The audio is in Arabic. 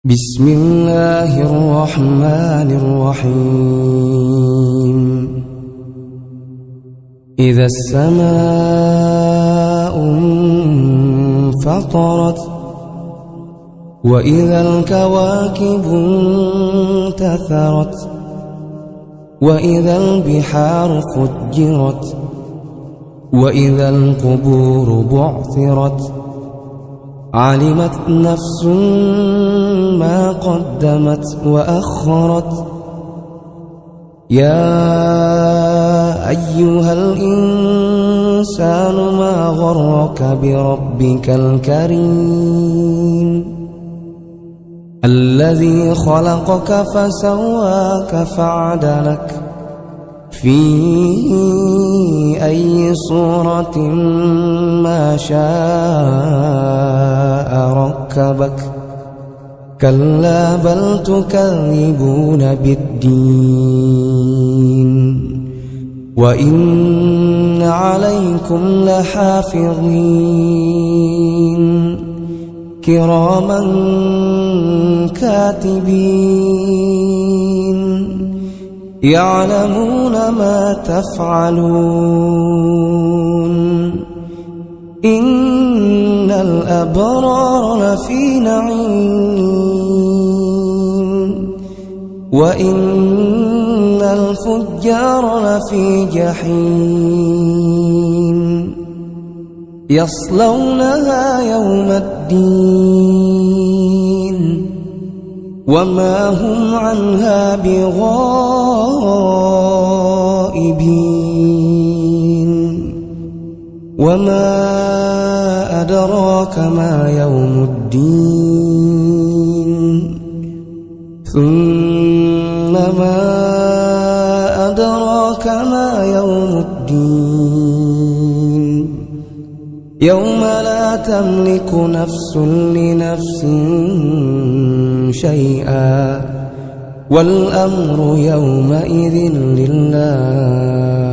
بسم الله الرحمن الرحيم. إذا السماء انفطرت وإذا الكواكب انتثرت وإذا البحار فجرت وإذا القبور بعثرت علمت نفس ما قدمت وأخرت. يا أيها الإنسان ما غرك بربك الكريم الذي خلقك فسواك فعدلك في أي صورة ما شاء ركبك. كلا بل تكذبون بالدين وإن عليكم لحافظين كراما كاتبين يعلمون ما تفعلون. إن الأبرار لفي نعيم وإن الفجار لفي جحيم يصلونها يوم الدين وما هم عنها بغائبين. وما أدراك ما يوم الدين ثم ما أدراك ما يوم الدين يوم لا تملك نفس لنفس شيئا والأمر يومئذ لله.